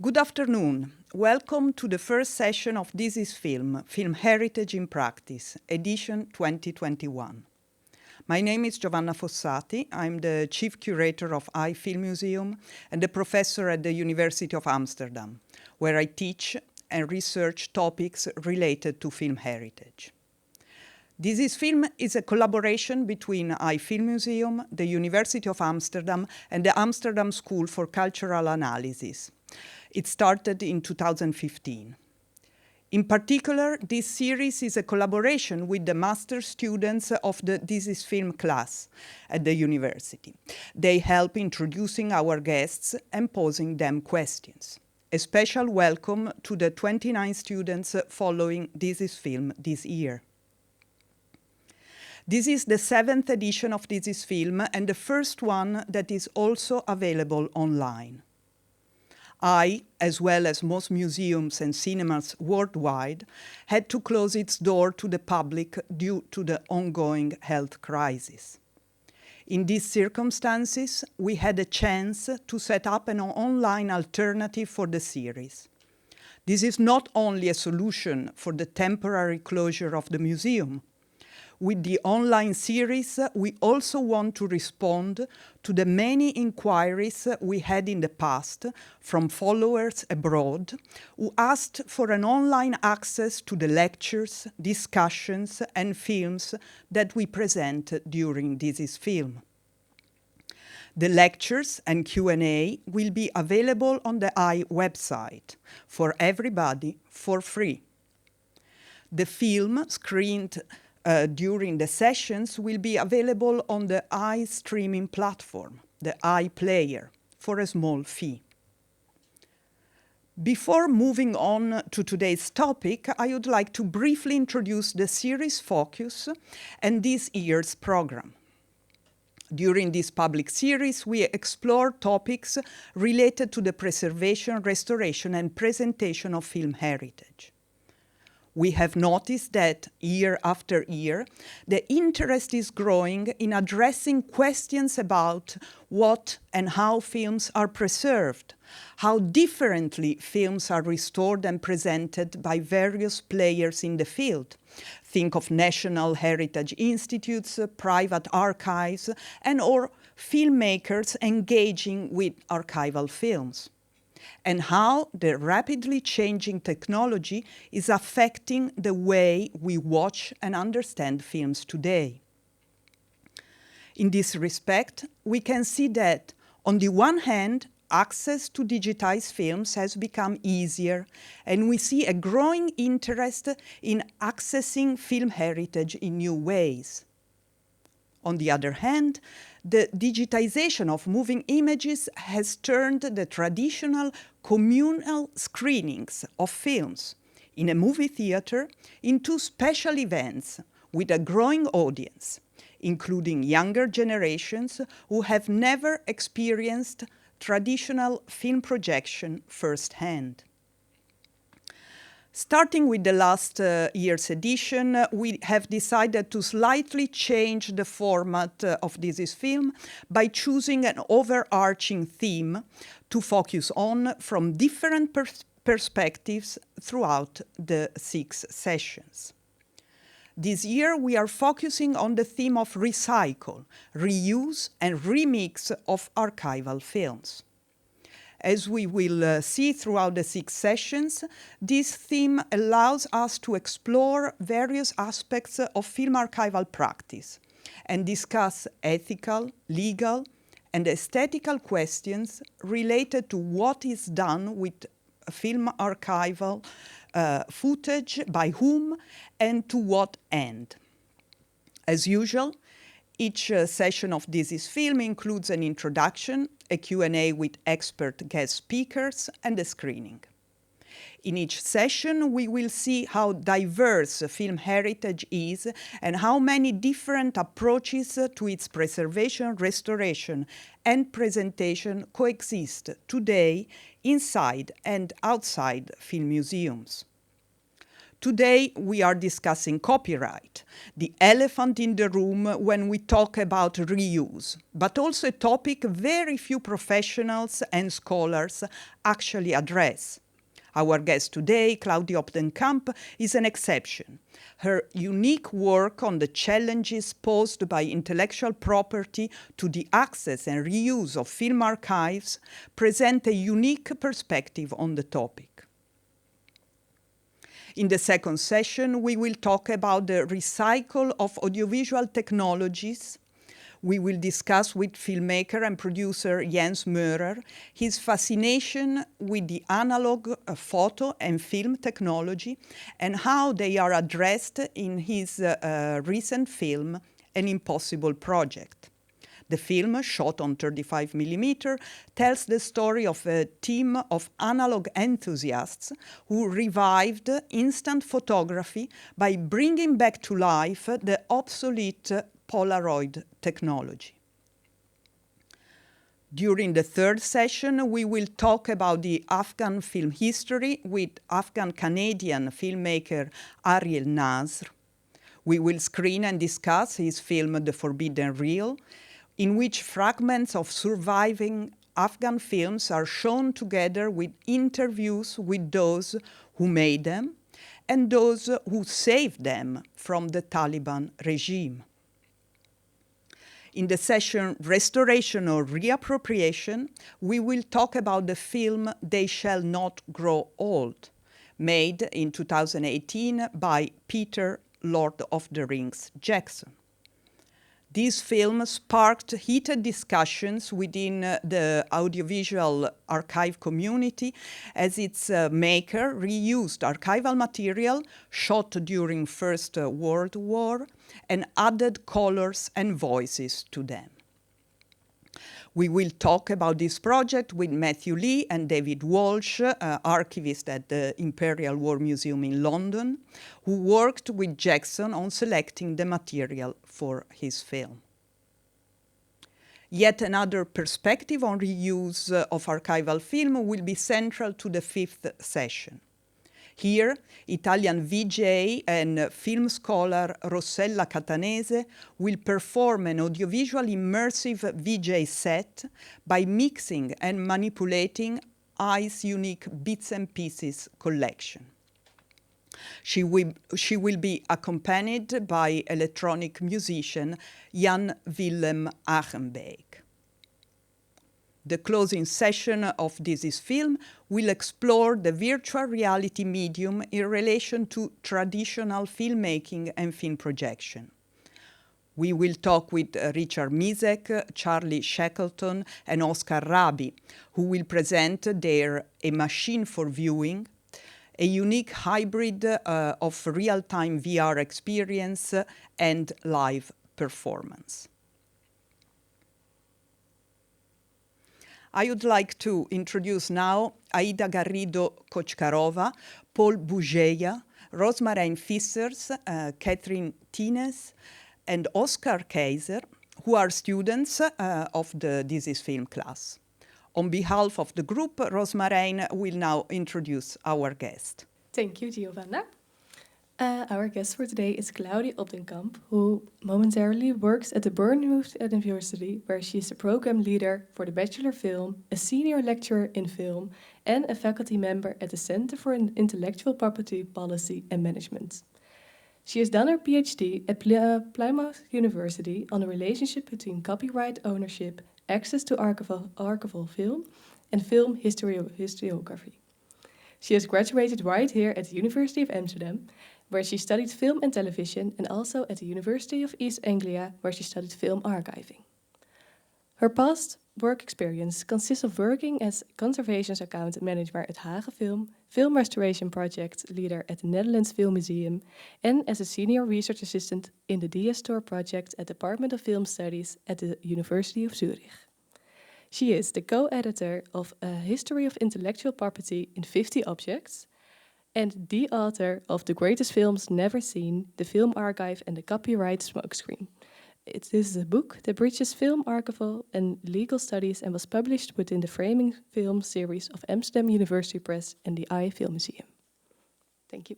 Good afternoon. Welcome to the first session of This is Film, Film Heritage in Practice, edition 2021. My name is Giovanna Fossati. I'm the Chief Curator of iFilm Museum and a professor at the University of Amsterdam, where I teach and research topics related to film heritage. This is Film is a collaboration between iFilm Museum, the University of Amsterdam, and the Amsterdam School for Cultural Analysis. It started in 2015. In particular, this series is a collaboration with the master students of the This is Film class at the university. They help introducing our guests and posing them questions. A special welcome to the 29 students following This is Film this year. This is the 7th edition of This is Film and the first one that is also available online. I, as well as most museums and cinemas worldwide, had to close its door to the public due to the ongoing health crisis. In these circumstances, we had a chance to set up an online alternative for the series. This is not only a solution for the temporary closure of the museum. With the online series, we also want to respond to the many inquiries we had in the past from followers abroad who asked for an online access to the lectures, discussions, and films that we present during This is Film. The lectures and Q&A will be available on the website for everybody for free. The film screened during the sessions will be available on the streaming platform, the iPlayer, for a small fee. Before moving on to today's topic, I would like to briefly introduce the series focus and this year's program. During this public series, we explore topics related to the preservation, restoration, and presentation of film heritage. We have noticed that year after year, the interest is growing in addressing questions about what and how films are preserved, how differently films are restored and presented by various players in the field. Think of national heritage institutes, private archives, and/or filmmakers engaging with archival films, and how the rapidly changing technology is affecting the way we watch and understand films today. In this respect, we can see that, on the one hand, access to digitized films has become easier, and we see a growing interest in accessing film heritage in new ways. On the other hand, the digitization of moving images has turned the traditional communal screenings of films in a movie theater into special events with a growing audience, including younger generations who have never experienced traditional film projection firsthand. Starting with the last year's edition, we have decided to slightly change the format of This is Film by choosing an overarching theme to focus on from different perspectives throughout the 6 sessions. This year, we are focusing on the theme of recycle, reuse, and remix of archival films. As we will see throughout the 6 sessions, this theme allows us to explore various aspects of film archival practice and discuss ethical, legal, and aesthetical questions related to what is done with film archival footage, by whom, and to what end. As usual, each session of This is Film includes an introduction, a Q&A with expert guest speakers, and a screening. In each session, we will see how diverse film heritage is and how many different approaches to its preservation, restoration, and presentation coexist today inside and outside film museums. Today we are discussing copyright, the elephant in the room when we talk about reuse, but also a topic very few professionals and scholars actually address. Our guest today, Claudia Obtencamp, is an exception. Her unique work on the challenges posed by intellectual property to the access and reuse of film archives present a unique perspective on the topic. In the second session, we will talk about the recycle of audiovisual technologies. We will discuss with filmmaker and producer Jens Møhrer his fascination with the analog photo and film technology and how they are addressed in his recent film, An Impossible Project. The film, shot on 35mm, tells the story of a team of analog enthusiasts who revived instant photography by bringing back to life the obsolete Polaroid technology. During the third session, we will talk about the Afghan film history with Afghan-Canadian filmmaker Ariel Nasr. We will screen and discuss his film The Forbidden Reel, in which fragments of surviving Afghan films are shown together with interviews with those who made them and those who saved them from the Taliban regime. In the session Restoration or Reappropriation, we will talk about the film They Shall Not Grow Old, made in 2018 by Peter Lord of the Rings Jackson. This film sparked heated discussions within the audiovisual archive community as its maker reused archival material shot during First World War and added colors and voices to them. We will talk about this project with Matthew Lee and David Walsh, archivist at the Imperial War Museum in London, who worked with Jackson on selecting the material for his film. Yet another perspective on reuse of archival film will be central to the fifth session. Here, Italian VJ and film scholar Rossella Catanese will perform an audiovisual immersive VJ set by mixing and manipulating I's unique Bits and Pieces collection. She will be accompanied by electronic musician Jan Willem Achenbeek. The closing session of This is Film will explore the virtual reality medium in relation to traditional filmmaking and film projection. We will talk with Richard Misek, Charlie Shackleton, and Oscar Rabi, who will present their A Machine for Viewing, a unique hybrid of real-time VR experience and live performance. I would like to introduce now Aida Garrido Kochkarova, Paul Bugeja, Rosmarijn Vissers, Catherine Tines, and Oscar Keizer, who are students of the This is Film class. On behalf of the group, Rosmarijn will now introduce our guest. Thank you, Giovanna. Our guest for today is Claudia Obtencamp, who momentarily works at the Bournemouth University, where she is the program leader for the Bachelor Film, a senior lecturer in film, and a faculty member at the Center for Intellectual Property Policy and Management. She has done her PhD at Plymouth University on the relationship between copyright ownership, access to archival film, and film historiography. She has graduated right here at the University of Amsterdam, where she studied film and television, and also at the University of East Anglia, where she studied film archiving. Her past work experience consists of working as conservations account manager at Hagefilm, film restoration project leader at the Netherlands Film Museum, and as a senior research assistant in the Diastor project at the Department of Film Studies at the University of Zurich. She is the co-editor of A History of Intellectual Property in 50 Objects, and the author of The Greatest Films Never Seen, The Film Archive and the Copyright Smokescreen. This is a book that bridges film archival and legal studies and was published within the Framing Film series of Amsterdam University Press and the Film Museum. Thank you.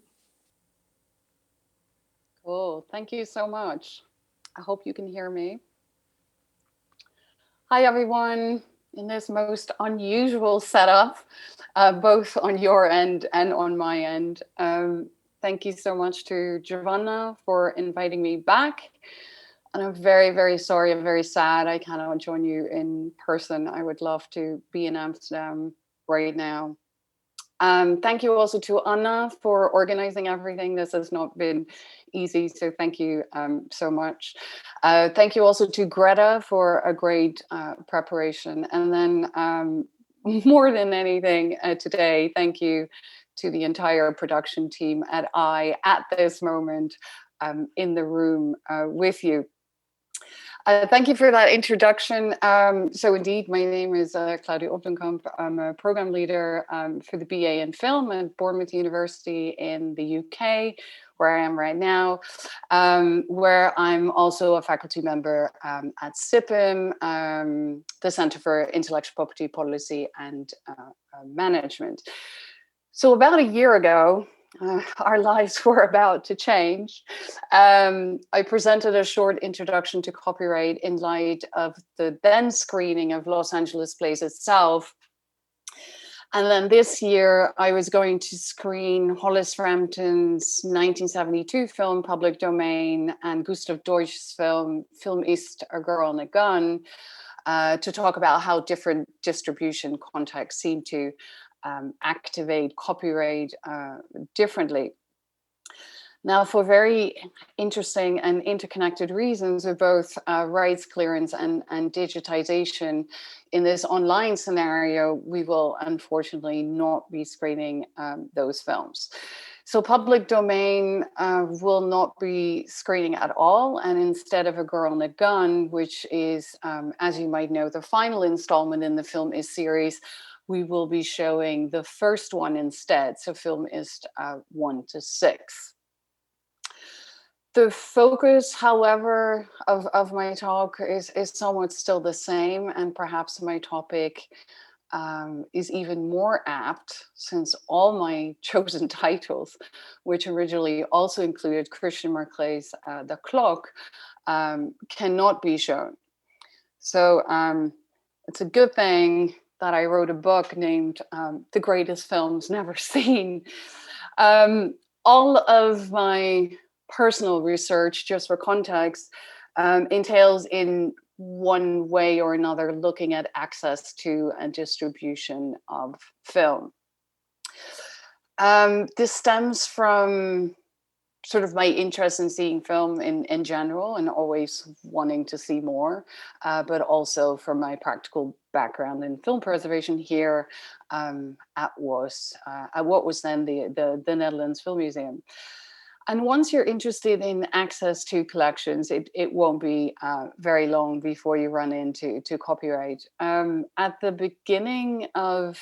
Cool. Thank you so much. I hope you can hear me. Hi, everyone. In this most unusual setup, both on your end and on my end. Thank you so much to Giovanna for inviting me back. And I'm very, very sorry. I'm very sad I cannot join you in person. I would love to be in Amsterdam right now. Thank you also to Anna for organizing everything. This has not been easy, so thank you so much. Thank you also to Greta for a great preparation. And then more than anything today, thank you to the entire production team at this moment in the room with you. Thank you for that introduction. So indeed, my name is Claudia Obtencamp. I'm a program leader for the BA in film at Bournemouth University in the UK, where I am right now, where I'm also a faculty member at CIPIM, the Centre for Intellectual Property Policy and Management. So about a year ago, our lives were about to change. I presented a short introduction to copyright in light of the then screening of Los Angeles Plays itself. And then this year, I was going to screen Hollis Frampton's 1972 film, Public Domain, and Gustav Deutsch's film Ist, A Girl and a Gun, to talk about how different distribution contexts seem to activate copyright differently. Now, for very interesting and interconnected reasons of both rights clearance and digitization, in this online scenario, we will unfortunately not be screening those films. So Public Domain will not be screening at all. And instead of A Girl and a Gun, which is, as you might know, the final installment in the Film Ist series, we will be showing the first one instead. So Film Ist 1 to 6. The focus, however, of my talk is somewhat still the same, and perhaps my topic is even more apt, since all my chosen titles, which originally also included Christian Marclay's The Clock, cannot be shown. So it's a good thing that I wrote a book named The Greatest Films Never Seen. All of my personal research, just for context, entails in one way or another looking at access to and distribution of film. This stems from sort of my interest in seeing film in general and always wanting to see more, but also from my practical background in film preservation here at what was then the Netherlands Film Museum. And once you're interested in access to collections, it won't be very long before you run into copyright. At the beginning of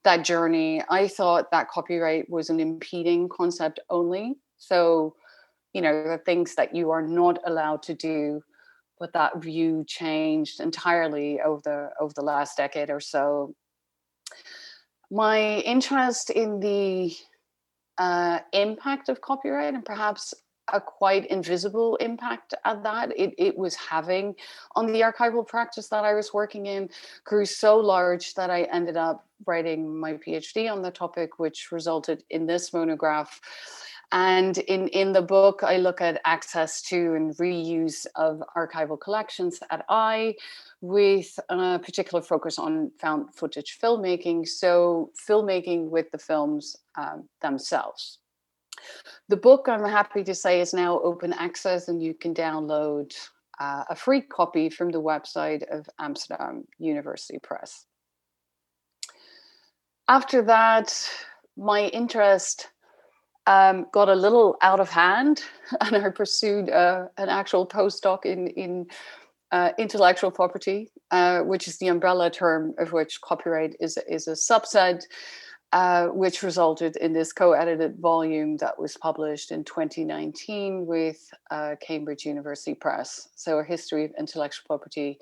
that journey, I thought that copyright was an impeding concept only. So, you know, the things that you are not allowed to do, but that view changed entirely over the last decade or so. My interest in the impact of copyright, and perhaps a quite invisible impact at that it was having on the archival practice that I was working in, grew so large that I ended up writing my PhD on the topic, which resulted in this monograph. And in the book, I look at access to and reuse of archival collections at with a particular focus on found footage filmmaking. So filmmaking with the films themselves. The book, I'm happy to say, is now open access, and you can download a free copy from the website of Amsterdam University Press. After that, my interest got a little out of hand, and I pursued an actual postdoc in intellectual property, which is the umbrella term of which copyright is a subset, which resulted in this co-edited volume that was published in 2019 with Cambridge University Press. So, A History of Intellectual Property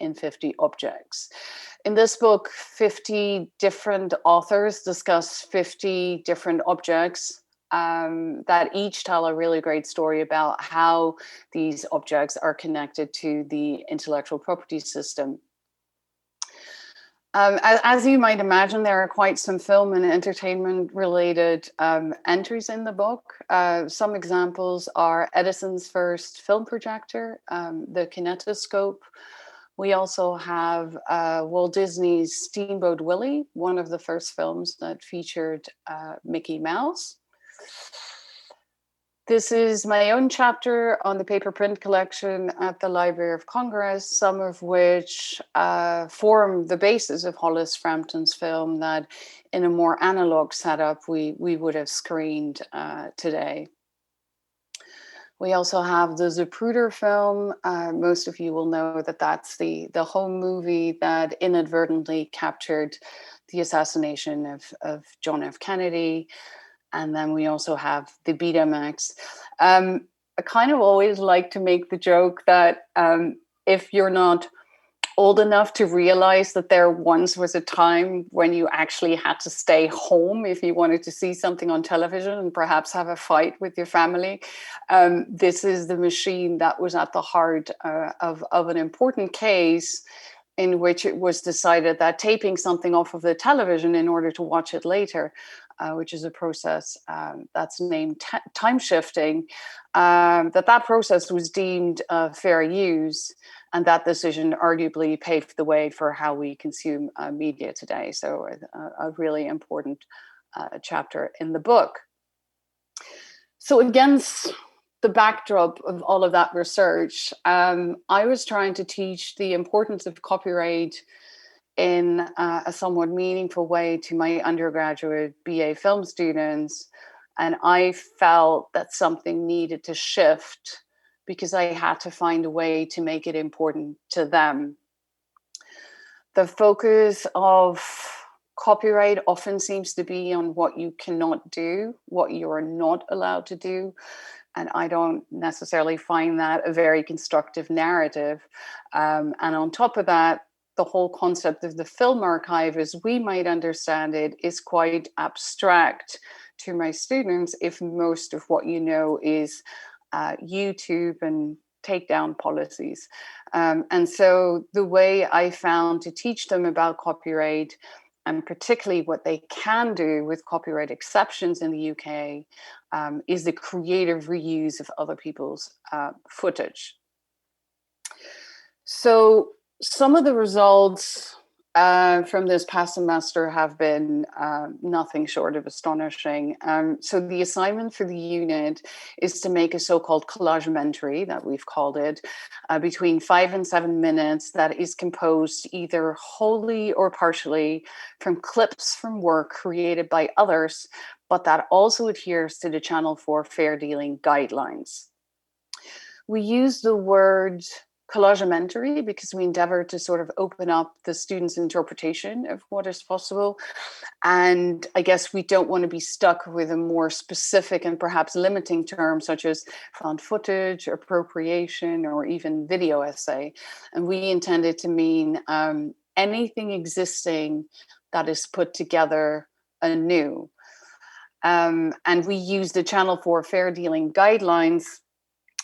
in 50 Objects. In this book, 50 different authors discuss 50 different objects that each tell a really great story about how these objects are connected to the intellectual property system. As you might imagine, there are quite some film and entertainment related entries in the book. Some examples are Edison's first film projector, the kinetoscope. We also have Walt Disney's Steamboat Willie, one of the first films that featured Mickey Mouse. This is my own chapter on the paper print collection at the Library of Congress, some of which form the basis of Hollis Frampton's film that in a more analog setup we would have screened today. We also have the Zapruder film. Most of you will know that that's the home movie that inadvertently captured the assassination of John F. Kennedy. And then we also have the Betamax. I kind of always like to make the joke that if you're not old enough to realize that there once was a time when you actually had to stay home if you wanted to see something on television and perhaps have a fight with your family, this is the machine that was at the heart of an important case in which it was decided that taping something off of the television in order to watch it later, which is a process that's named time shifting, that process was deemed fair use, and that decision arguably paved the way for how we consume media today. So a really important chapter in the book. So against the backdrop of all of that research, I was trying to teach the importance of copyright in a somewhat meaningful way to my undergraduate BA film students. And I felt that something needed to shift because I had to find a way to make it important to them. The focus of copyright often seems to be on what you cannot do, what you are not allowed to do. And I don't necessarily find that a very constructive narrative. And on top of that, the whole concept of the film archive, as we might understand it, is quite abstract to my students if most of what you know is YouTube and takedown policies. And so the way I found to teach them about copyright, and particularly what they can do with copyright exceptions in the UK, is the creative reuse of other people's footage. So some of the results from this past semester have been nothing short of astonishing. So the assignment for the unit is to make a so-called collagementary, that we've called it, between 5 and 7 minutes, that is composed either wholly or partially from clips from work created by others, but that also adheres to the Channel 4 fair dealing guidelines. We use the word collagementary because we endeavor to sort of open up the students' interpretation of what is possible. And I guess we don't want to be stuck with a more specific and perhaps limiting term such as found footage, appropriation, or even video essay. And we intend it to mean anything existing that is put together anew. And we use the Channel 4 fair dealing guidelines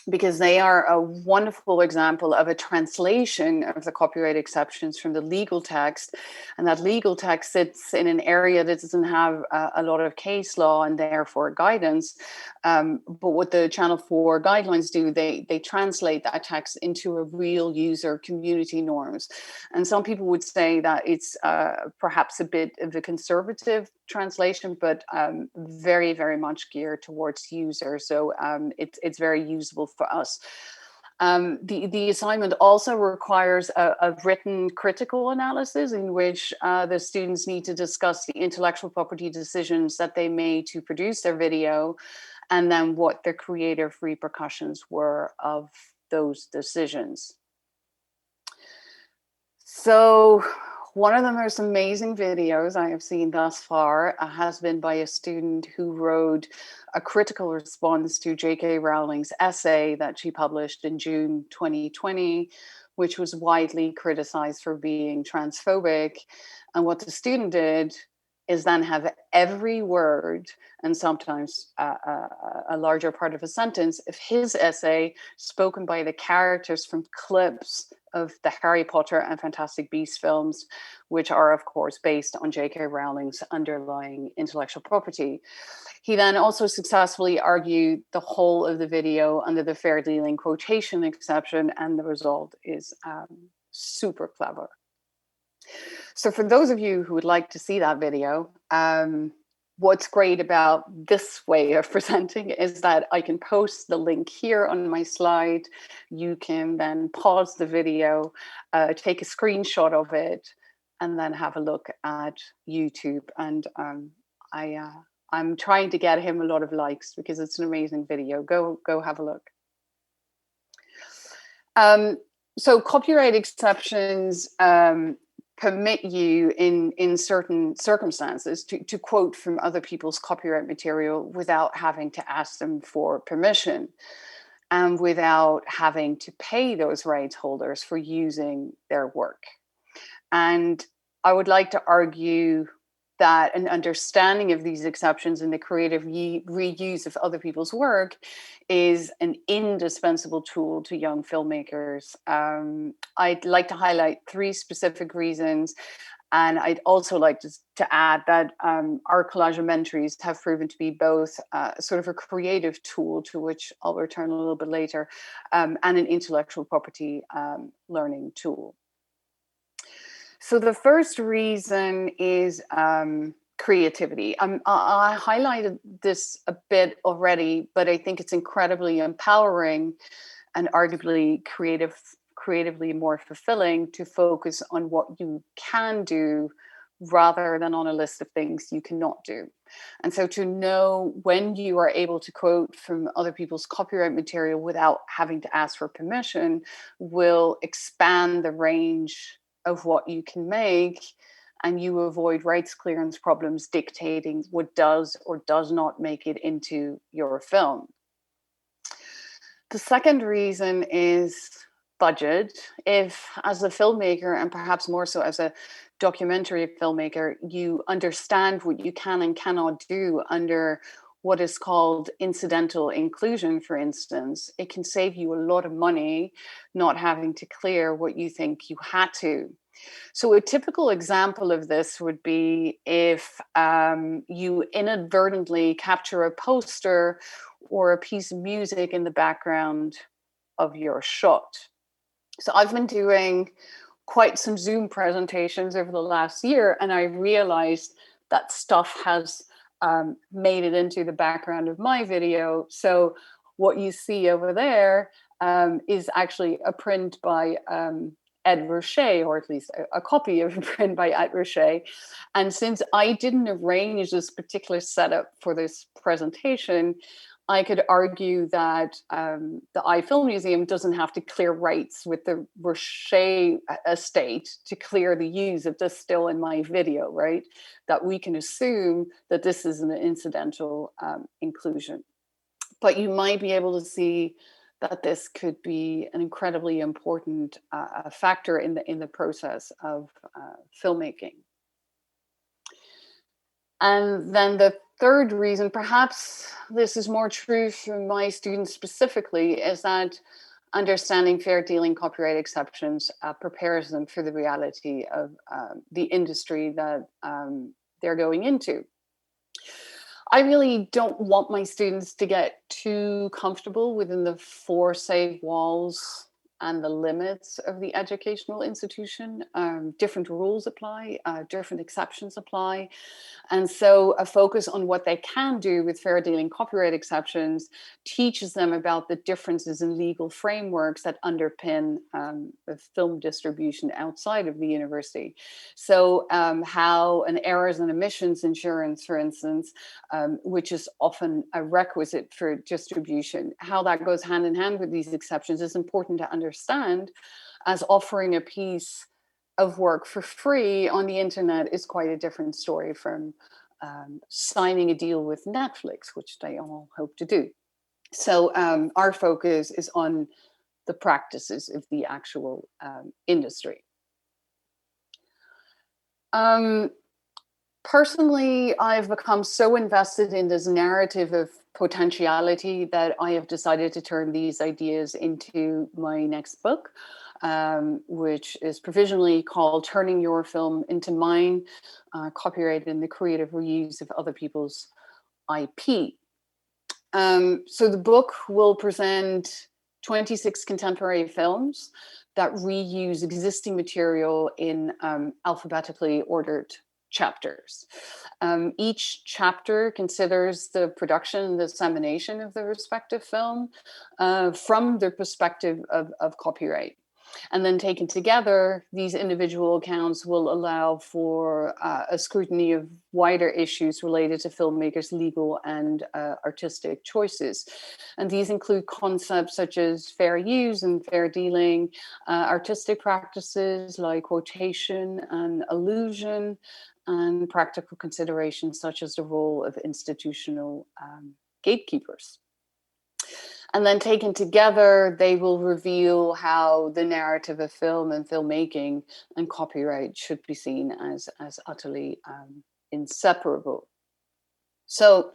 because they are a wonderful example of a translation of the copyright exceptions from the legal text. And that legal text sits in an area that doesn't have a lot of case law and therefore guidance. But what the Channel 4 guidelines do, they translate that text into a real user community norms. And some people would say that it's perhaps a bit of a conservative translation, but very, very much geared towards users. So it's very usable for us. The assignment also requires a written critical analysis in which the students need to discuss the intellectual property decisions that they made to produce their video, and then what the creative repercussions were of those decisions. So one of the most amazing videos I have seen thus far has been by a student who wrote a critical response to J.K. Rowling's essay that she published in June 2020, which was widely criticized for being transphobic. And what the student did is then have every word, and sometimes a larger part of a sentence, of his essay spoken by the characters from clips of the Harry Potter and Fantastic Beasts films, which are, of course, based on J.K. Rowling's underlying intellectual property. He then also successfully argued the whole of the video under the fair dealing quotation exception, and the result is super clever. So for those of you who would like to see that video, what's great about this way of presenting is that I can post the link here on my slide. You can then pause the video, take a screenshot of it, and then have a look at YouTube. And I'm trying to get him a lot of likes because it's an amazing video. Go have a look. So copyright exceptions permit you in certain circumstances to quote from other people's copyright material without having to ask them for permission and without having to pay those rights holders for using their work. And I would like to argue that an understanding of these exceptions and the creative reuse of other people's work is an indispensable tool to young filmmakers. I'd like to highlight 3 specific reasons. And I'd also like to add that our collagimentaries have proven to be both sort of a creative tool, to which I'll return a little bit later, and an intellectual property learning tool. So the first reason is creativity. I highlighted this a bit already, but I think it's incredibly empowering and arguably creatively more fulfilling to focus on what you can do rather than on a list of things you cannot do. And so to know when you are able to quote from other people's copyright material without having to ask for permission will expand the range of what you can make, and you avoid rights clearance problems dictating what does or does not make it into your film. The second reason is budget. If, as a filmmaker, and perhaps more so as a documentary filmmaker, you understand what you can and cannot do under what is called incidental inclusion, for instance, it can save you a lot of money not having to clear what you think you had to. So a typical example of this would be if you inadvertently capture a poster or a piece of music in the background of your shot. So I've been doing quite some Zoom presentations over the last year, and I realized that stuff has made it into the background of my video. So what you see over there is actually a print by Ed Roche, or at least a copy of a print by Ed Roche. And since I didn't arrange this particular setup for this presentation, I could argue that the iFilm Museum doesn't have to clear rights with the Roche estate to clear the use of this still in my video, right? That we can assume that this is an incidental inclusion. But you might be able to see that this could be an incredibly important factor in the process of filmmaking. And then the third reason, perhaps this is more true for my students specifically, is that understanding fair dealing copyright exceptions prepares them for the reality of the industry that they're going into. I really don't want my students to get too comfortable within the 4 safe walls and the limits of the educational institution. Different rules apply, different exceptions apply. And so a focus on what they can do with fair dealing copyright exceptions teaches them about the differences in legal frameworks that underpin the film distribution outside of the university. So how an errors and omissions insurance, for instance, which is often a requisite for distribution, how that goes hand in hand with these exceptions is important to understand, as offering a piece of work for free on the internet is quite a different story from signing a deal with Netflix, which they all hope to do. So our focus is on the practices of the actual industry. Personally, I've become so invested in this narrative of potentiality that I have decided to turn these ideas into my next book, which is provisionally called Turning Your Film into Mine, copyrighted in the creative reuse of other people's IP. So the book will present 26 contemporary films that reuse existing material in alphabetically ordered chapters. Each chapter considers the production and dissemination of the respective film from the perspective of copyright. And then taken together, these individual accounts will allow for a scrutiny of wider issues related to filmmakers' legal and artistic choices. And these include concepts such as fair use and fair dealing, artistic practices like quotation and allusion, and practical considerations such as the role of institutional gatekeepers. And then taken together, they will reveal how the narrative of film and filmmaking and copyright should be seen as utterly inseparable. So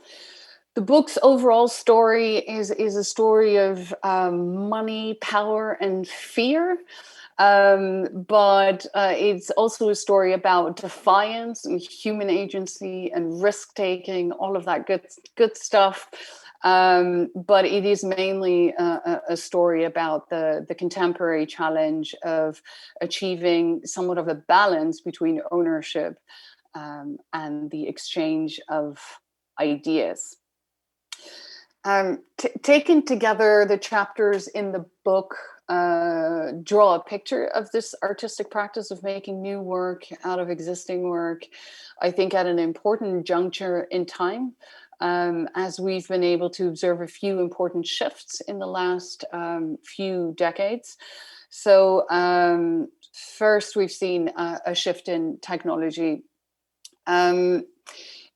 the book's overall story is a story of money, power, and fear. But it's also a story about defiance and human agency and risk-taking, all of that good stuff. But it is mainly a story about the contemporary challenge of achieving somewhat of a balance between ownership and the exchange of ideas. Taken together, the chapters in the book draw a picture of this artistic practice of making new work out of existing work, I think at an important juncture in time, as we've been able to observe a few important shifts in the last few decades. So first, we've seen a shift in technology. It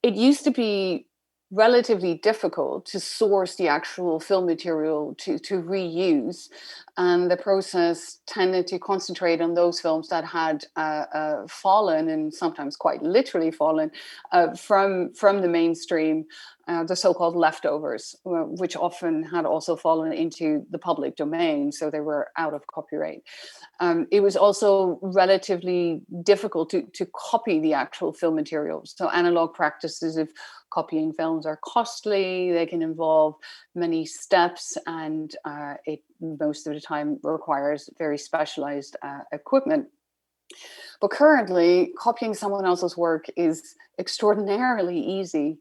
used to be relatively difficult to source the actual film material to reuse, and the process tended to concentrate on those films that had fallen, and sometimes quite literally fallen, from the mainstream, the so-called leftovers, which often had also fallen into the public domain, so they were out of copyright. It was also relatively difficult to copy the actual film materials. So analog practices of copying films are costly, they can involve many steps, and it most of the time requires very specialized equipment. But currently, copying someone else's work is extraordinarily easy.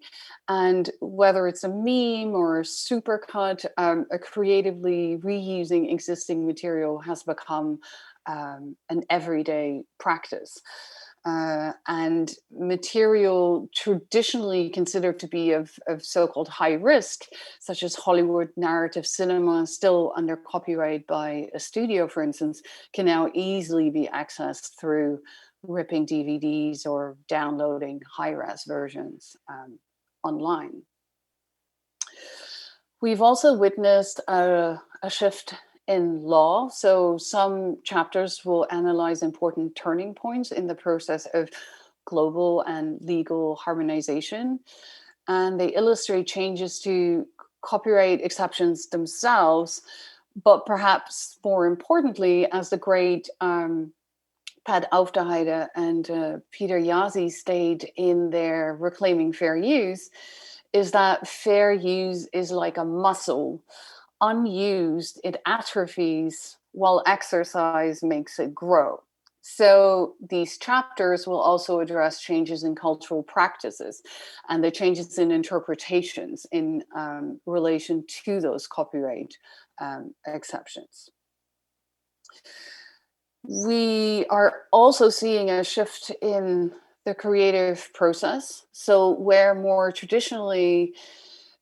And whether it's a meme or a supercut, creatively reusing existing material has become an everyday practice. And material traditionally considered to be of so-called high risk, such as Hollywood narrative cinema, still under copyright by a studio, for instance, can now easily be accessed through ripping DVDs or downloading high-res versions online. We've also witnessed a shift in law. So some chapters will analyze important turning points in the process of global and legal harmonization. And they illustrate changes to copyright exceptions themselves, but perhaps more importantly, as the great Pat Aufderheide and Peter Jaszi state in their Reclaiming Fair Use, is that fair use is like a muscle. Unused, it atrophies, while exercise makes it grow. So these chapters will also address changes in cultural practices and the changes in interpretations in relation to those copyright exceptions. We are also seeing a shift in the creative process. So where more traditionally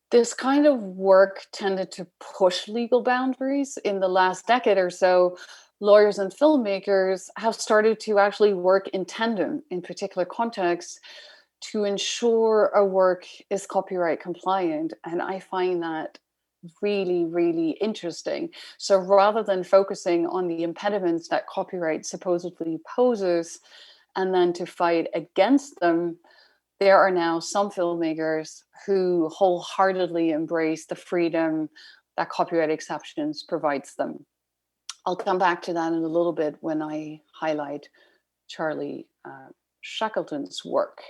this kind of work tended to push legal boundaries, in the last decade or so, lawyers and filmmakers have started to actually work in tandem in particular contexts to ensure a work is copyright compliant. And I find that really, really interesting. So rather than focusing on the impediments that copyright supposedly poses and then to fight against them, there are now some filmmakers who wholeheartedly embrace the freedom that copyright exceptions provides them. I'll come back to that in a little bit when I highlight Charlie Shackleton's work.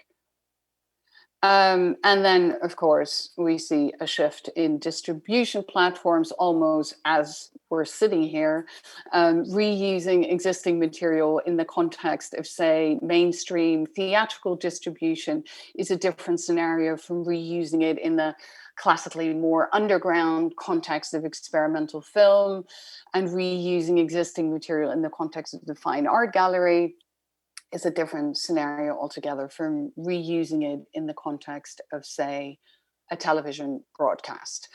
And then, of course, we see a shift in distribution platforms almost as we're sitting here, reusing existing material in the context of, say, mainstream theatrical distribution is a different scenario from reusing it in the classically more underground context of experimental film, and reusing existing material in the context of the fine art gallery is a different scenario altogether from reusing it in the context of, say, a television broadcast.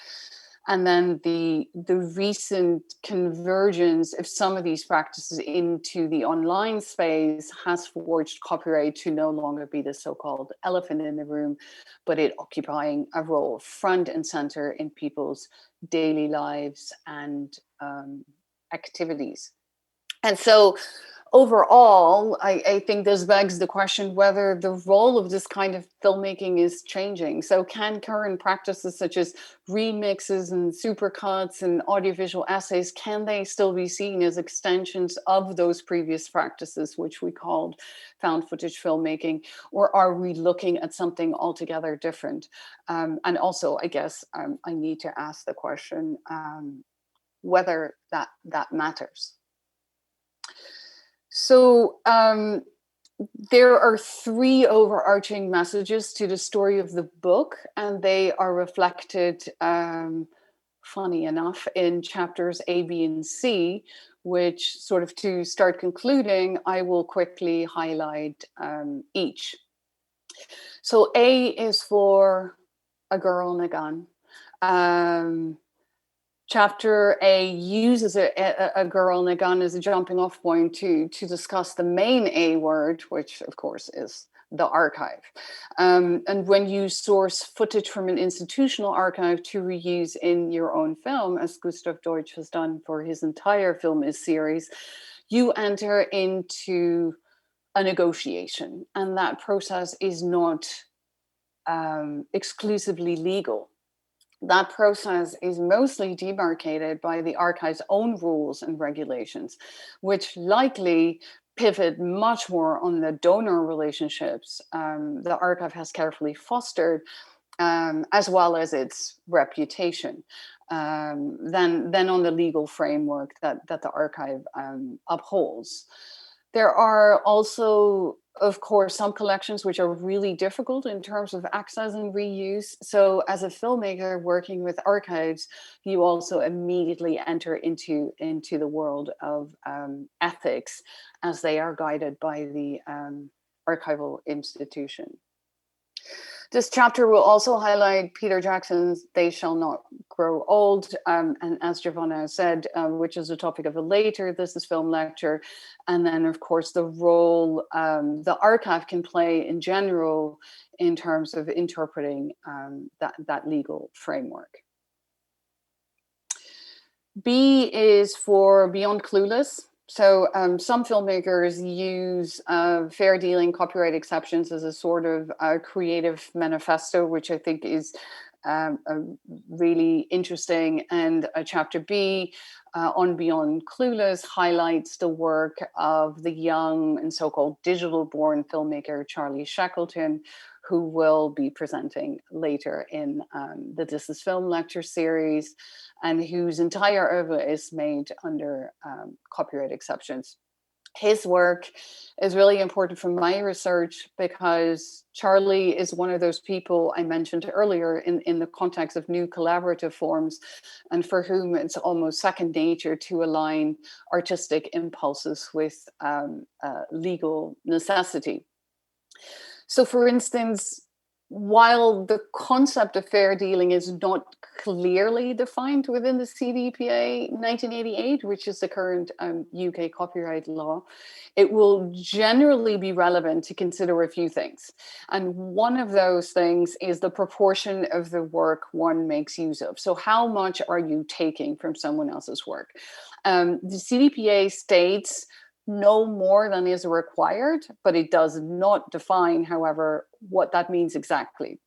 And then the recent convergence of some of these practices into the online space has forged copyright to no longer be the so-called elephant in the room, but it occupying a role front and center in people's daily lives and activities. And so overall, I think this begs the question whether the role of this kind of filmmaking is changing. So can current practices such as remixes and supercuts and audiovisual essays, can they still be seen as extensions of those previous practices, which we called found footage filmmaking? Or are we looking at something altogether different? And also, I guess I need to ask the question whether that matters. So there are three overarching messages to the story of the book, and they are reflected, funny enough, in chapters A, B, and C, which sort of to start concluding, I will quickly highlight each. So A is for a girl and a gun. Chapter A uses a girl and a gun as a jumping off point to discuss the main A word, which of course is the archive. And when you source footage from an institutional archive to reuse in your own film, as Gustav Deutsch has done for his entire film series, you enter into a negotiation. And that process is not exclusively legal. That process is mostly demarcated by the archive's own rules and regulations, which likely pivot much more on the donor relationships the archive has carefully fostered, as well as its reputation, than on the legal framework that the archive upholds. There are also, of course, some collections which are really difficult in terms of access and reuse. So as a filmmaker working with archives, you also immediately enter into the world of ethics as they are guided by the archival institution. This chapter will also highlight Peter Jackson's They Shall Not Grow Old, and as Giovanna said, which is a topic of a later This Is Film lecture. And then, of course, the role the archive can play in general in terms of interpreting that legal framework. B is for Beyond Clueless. So some filmmakers use fair dealing copyright exceptions as a sort of creative manifesto, which I think is really interesting. And chapter B on Beyond Clueless highlights the work of the young and so-called digital-born filmmaker Charlie Shackleton, who will be presenting later in the This Is Film lecture series, and whose entire oeuvre is made under copyright exceptions. His work is really important for my research because Charlie is one of those people I mentioned earlier in the context of new collaborative forms, and for whom it's almost second nature to align artistic impulses with legal necessity. So for instance, while the concept of fair dealing is not clearly defined within the CDPA 1988, which is the current UK copyright law, it will generally be relevant to consider a few things. And one of those things is the proportion of the work one makes use of. So how much are you taking from someone else's work? The CDPA states no more than is required, but it does not define, however, what that means exactly.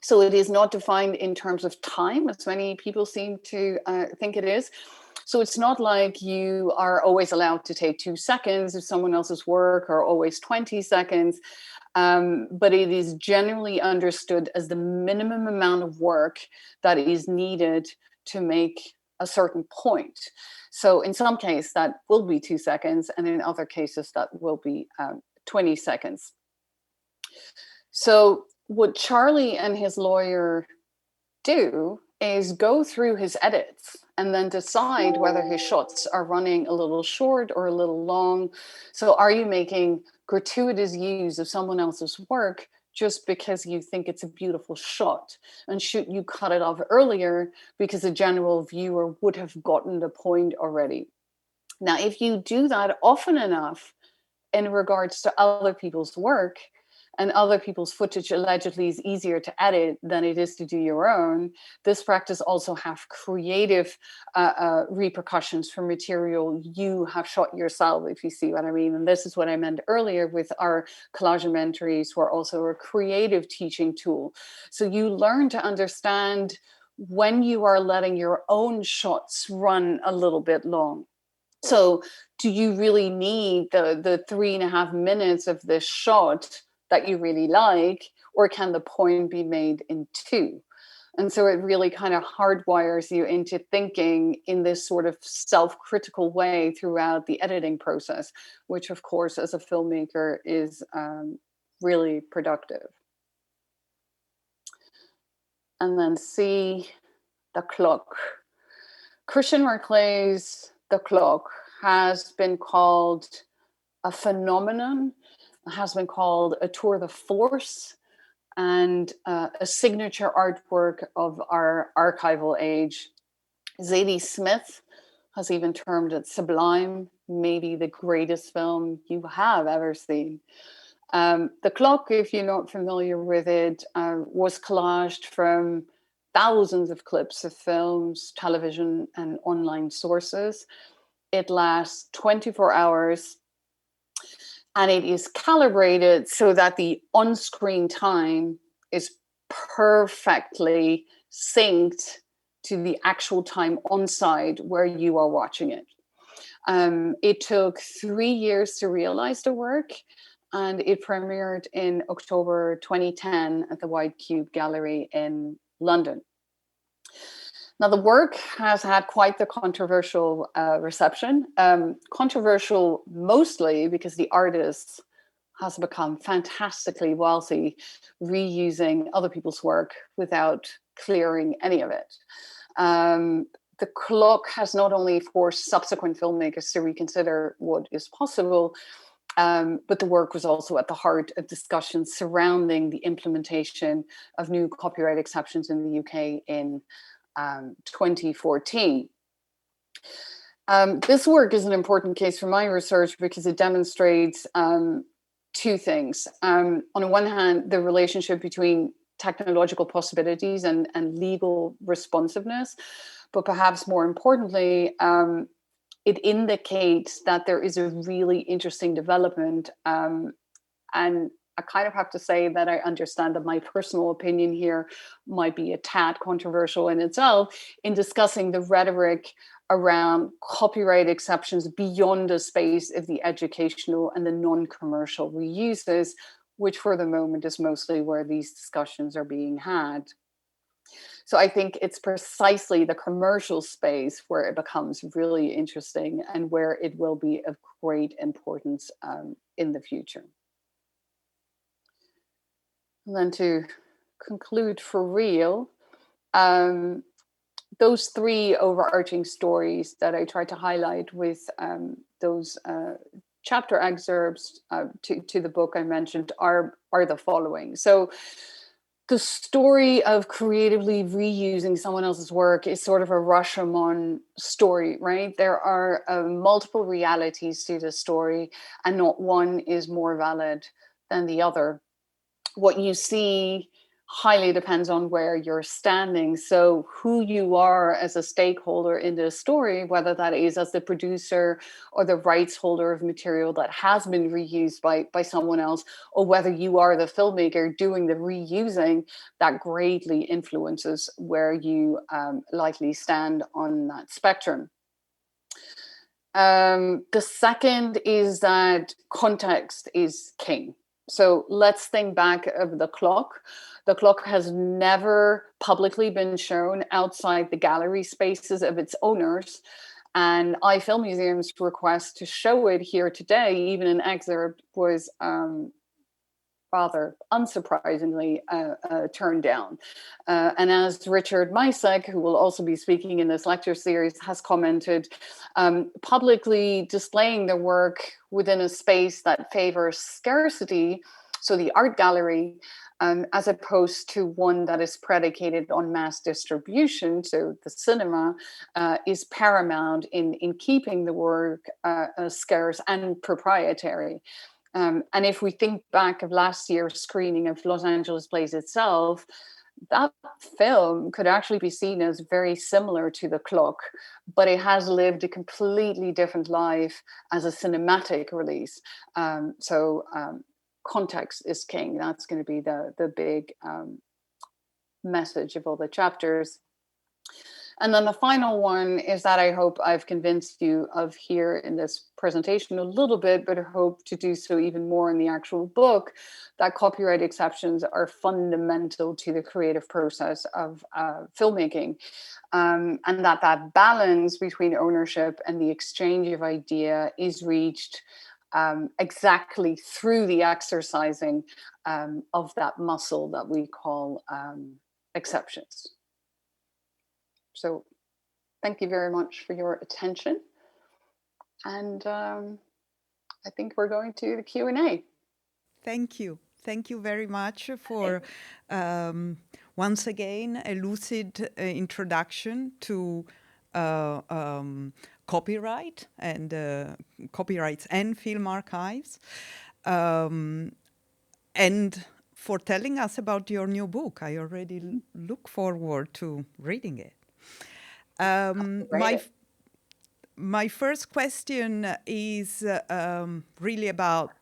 So it is not defined in terms of time, as many people seem to think it is. So it's not like you are always allowed to take 2 seconds of someone else's work, or always 20 seconds. But it is generally understood as the minimum amount of work that is needed to make a certain point. So in some cases that will be 2 seconds, and in other cases that will be 20 seconds. So what Charlie and his lawyer do is go through his edits and then decide whether his shots are running a little short or a little long. So are you making gratuitous use of someone else's work just because you think it's a beautiful shot? And should you cut it off earlier because a general viewer would have gotten the point already? Now, if you do that often enough in regards to other people's work, and other people's footage allegedly is easier to edit than it is to do your own, this practice also have creative repercussions for material you have shot yourself, if you see what I mean. And this is what I meant earlier with our collagimentaries, were also a creative teaching tool. So you learn to understand when you are letting your own shots run a little bit long. So do you really need the 3.5 minutes of this shot that you really like, or can the point be made in 2? And so it really kind of hardwires you into thinking in this sort of self-critical way throughout the editing process, which of course as a filmmaker is really productive. And then C, the clock. Christian Marclay's The Clock has been called a phenomenon, has been called a tour de force, and a signature artwork of our archival age. Zadie Smith has even termed it sublime, maybe the greatest film you have ever seen. The Clock, if you're not familiar with it, was collaged from thousands of clips of films, television, and online sources. It lasts 24 hours. And it is calibrated so that the on-screen time is perfectly synced to the actual time on site where you are watching it. It took 3 years to realize the work, and it premiered in October 2010 at the White Cube Gallery in London. Now, the work has had quite the controversial reception. Controversial mostly because the artist has become fantastically wealthy, reusing other people's work without clearing any of it. The Clock has not only forced subsequent filmmakers to reconsider what is possible, but the work was also at the heart of discussions surrounding the implementation of new copyright exceptions in the UK in 2014. This work is an important case for my research because it demonstrates 2 things. On the one hand, the relationship between technological possibilities and legal responsiveness, but perhaps more importantly, it indicates that there is a really interesting development, and I kind of have to say that I understand that my personal opinion here might be a tad controversial in itself in discussing the rhetoric around copyright exceptions beyond the space of the educational and the non-commercial reuses, which for the moment is mostly where these discussions are being had. So I think it's precisely the commercial space where it becomes really interesting and where it will be of great importance in the future. And then to conclude for real, those 3 overarching stories that I tried to highlight with those chapter excerpts to the book I mentioned are the following. So the story of creatively reusing someone else's work is sort of a Rashomon story, right? There are multiple realities to the story, and not one is more valid than the other. What you see highly depends on where you're standing. So who you are as a stakeholder in the story, whether that is as the producer or the rights holder of material that has been reused by someone else, or whether you are the filmmaker doing the reusing, that greatly influences where you likely stand on that spectrum. The second is that context is king. So let's think back of the clock. The clock has never publicly been shown outside the gallery spaces of its owners. And iFilm Museum's request to show it here today, even an excerpt, was rather unsurprisingly turned down. And as Richard Misek, who will also be speaking in this lecture series, has commented, publicly displaying the work within a space that favors scarcity, so the art gallery, as opposed to one that is predicated on mass distribution, so the cinema, is paramount in keeping the work scarce and proprietary. And if we think back of last year's screening of Los Angeles Plays itself, that film could actually be seen as very similar to The Clock, but it has lived a completely different life as a cinematic release. So context is king. That's going to be the big message of all the chapters. And then the final one is that I hope I've convinced you of here in this presentation a little bit, but I hope to do so even more in the actual book, that copyright exceptions are fundamental to the creative process of filmmaking. And that balance between ownership and the exchange of idea is reached exactly through the exercising of that muscle that we call exceptions. So thank you very much for your attention. And I think we're going to the Q&A. Thank you. Thank you very much for, once again, a lucid introduction to copyright and copyrights and film archives. And for telling us about your new book. I already look forward to reading it. My first question is really about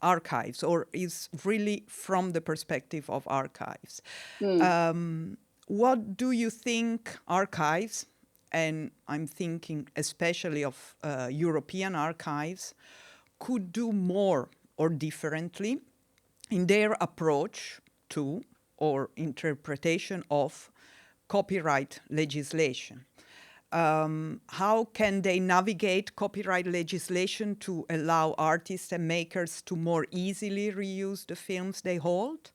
archives, or is really from the perspective of archives. What do you think archives, and I'm thinking especially of European archives, could do more or differently in their approach to or interpretation of copyright legislation? How can they navigate copyright legislation to allow artists and makers to more easily reuse the films they hold?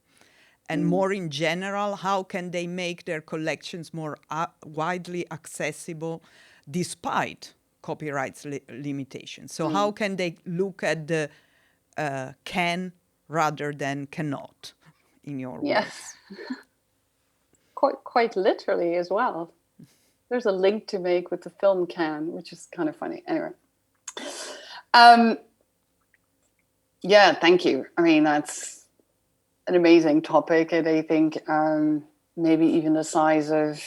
And more in general, how can they make their collections more widely accessible despite copyright limitations? So how can they look at the can rather than cannot, in your words? Yes, quite literally as well. There's a link to make with the film can, which is kind of funny. Anyway. Yeah, thank you. I mean, that's an amazing topic. And I think maybe even the size of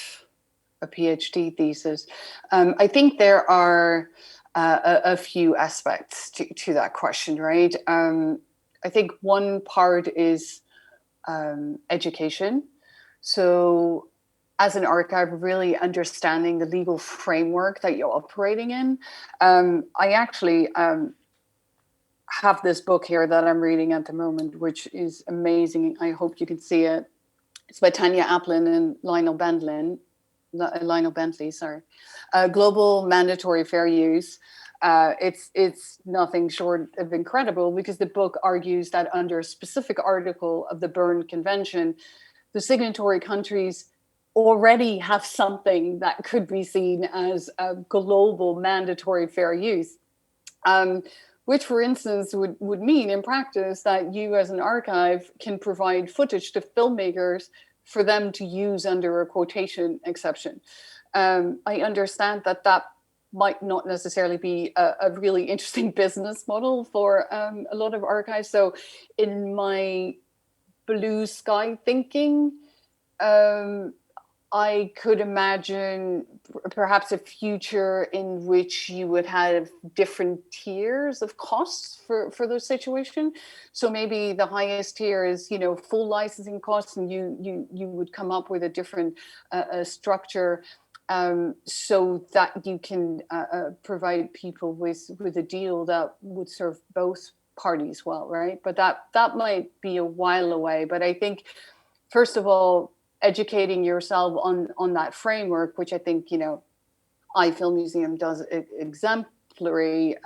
a PhD thesis. I think there are a few aspects to that question, right? I think one part is education. So as an archive, really understanding the legal framework that you're operating in. I actually have this book here that I'm reading at the moment, which is amazing. I hope you can see it. It's by Tanya Aplin and Lionel Bentley, Global Mandatory Fair Use. It's nothing short of incredible, because the book argues that under a specific article of the Berne Convention, the signatory countries already have something that could be seen as a global mandatory fair use, which, for instance, would mean in practice that you as an archive can provide footage to filmmakers for them to use under a quotation exception. I understand that might not necessarily be a really interesting business model for a lot of archives. So in my blue sky thinking. I could imagine perhaps a future in which you would have different tiers of costs for the situation. So maybe the highest tier is, full licensing costs, and you would come up with a different structure so that you can provide people with a deal that would serve both parties well, right? But that might be a while away. But I think, first of all, educating yourself on that framework, which I think, iFilm Museum does an exemplary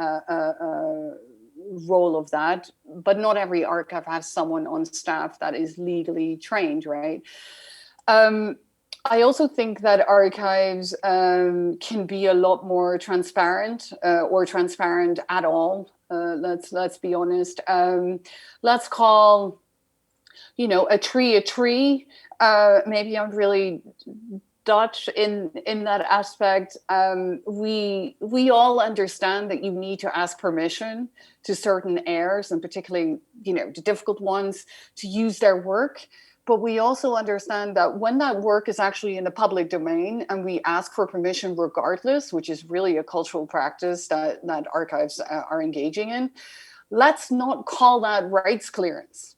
role of that, but not every archive has someone on staff that is legally trained, right? I also think that archives can be a lot more transparent or transparent at all. Let's be honest. Let's call, a tree. Maybe I'm really Dutch in that aspect. We all understand that you need to ask permission to certain heirs, and particularly, the difficult ones, to use their work. But we also understand that when that work is actually in the public domain and we ask for permission regardless, which is really a cultural practice that archives are engaging in, let's not call that rights clearance.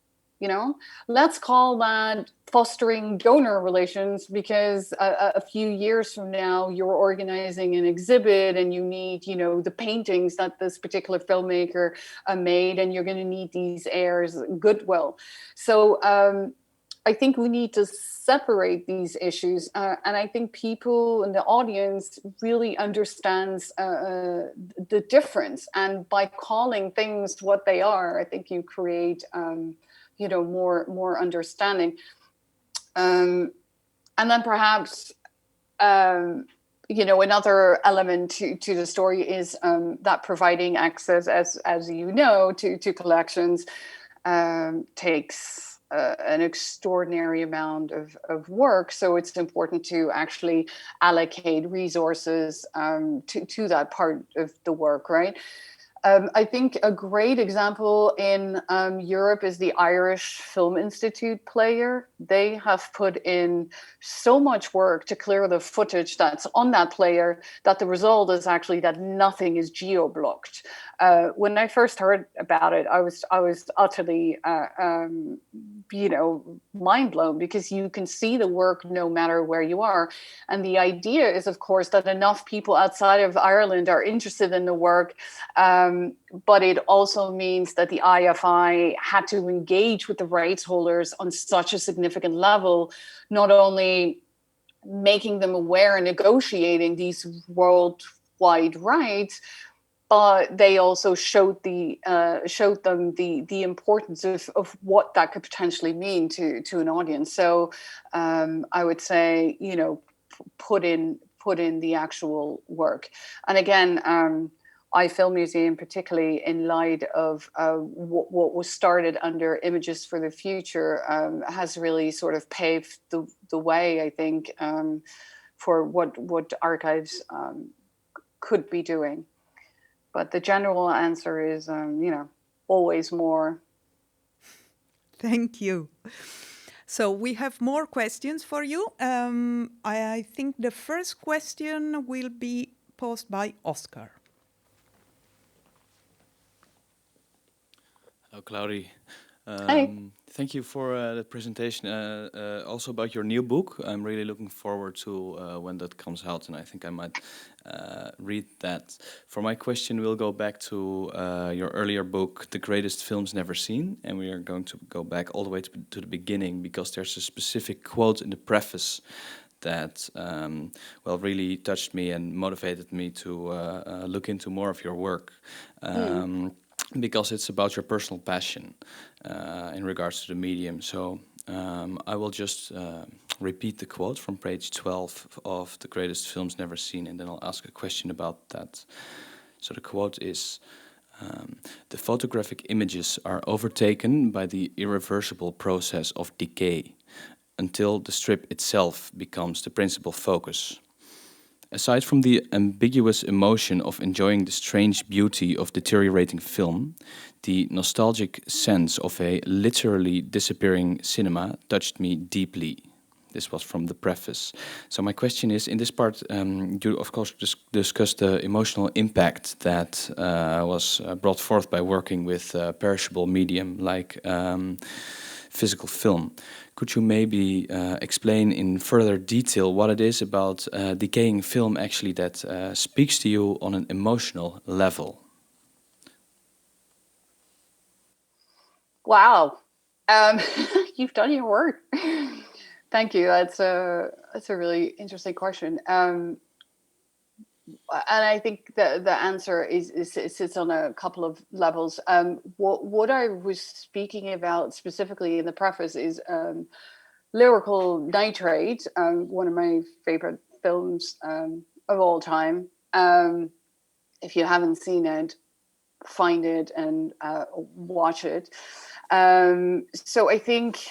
Let's call that fostering donor relations, because a few years from now, you're organizing an exhibit and you need, the paintings that this particular filmmaker made, and you're going to need these heirs' goodwill. So I think we need to separate these issues. And I think people in the audience really understands the difference. And by calling things what they are, I think you create more understanding. And then perhaps, another element to the story is that providing access, as to collections takes an extraordinary amount of work. So it's important to actually allocate resources to that part of the work, right? I think a great example in Europe is the Irish Film Institute player. They have put in so much work to clear the footage that's on that player that the result is actually that nothing is geo-blocked. When I first heard about it, I was utterly, mind blown, because you can see the work no matter where you are. And the idea is, of course, that enough people outside of Ireland are interested in the work. But it also means that the IFI had to engage with the rights holders on such a significant level, not only making them aware and negotiating these worldwide rights, but they also showed them the importance of what that could potentially mean to an audience. So I would say, put in the actual work. And again, iFilm Museum, particularly in light of what was started under Images for the Future, has really sort of paved the way, I think, for what archives could be doing. But the general answer is, always more. Thank you. So we have more questions for you. I think the first question will be posed by Oscar. Hello, Claudy. Hi. Thank you for the presentation. Also about your new book. I'm really looking forward to when that comes out, and I think I might read that. For my question, we'll go back to your earlier book, The Greatest Films Never Seen, and we are going to go back all the way to the beginning, because there's a specific quote in the preface that really touched me and motivated me to look into more of your work. Because it's about your personal passion in regards to the medium. So I will just repeat the quote from page 12 of The Greatest Films Never Seen, and then I'll ask a question about that. So the quote is, "The photographic images are overtaken by the irreversible process of decay until the strip itself becomes the principal focus. Aside from the ambiguous emotion of enjoying the strange beauty of deteriorating film, the nostalgic sense of a literally disappearing cinema touched me deeply. This was from the preface. So my question is, in this part, you of course discussed the emotional impact that was brought forth by working with perishable medium like physical film. Could you maybe explain in further detail what it is about decaying film actually that speaks to you on an emotional level? Wow, you've done your work. Thank you. That's a really interesting question. And I think the answer sits on a couple of levels. What I was speaking about specifically in the preface is Lyrical Nitrate, one of my favorite films of all time. If you haven't seen it, find it and watch it. So I think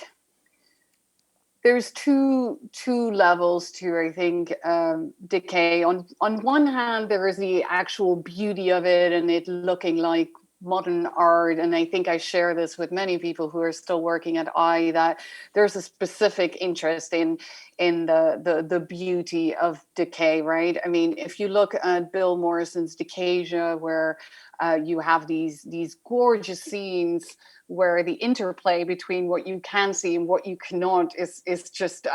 there's two levels to, I think, decay. On one hand, there is the actual beauty of it and it looking like modern art. And I think I share this with many people who are still working at I, that there's a specific interest in the beauty of decay, right? I mean, if you look at Bill Morrison's Decasia, where you have these gorgeous scenes where the interplay between what you can see and what you cannot is just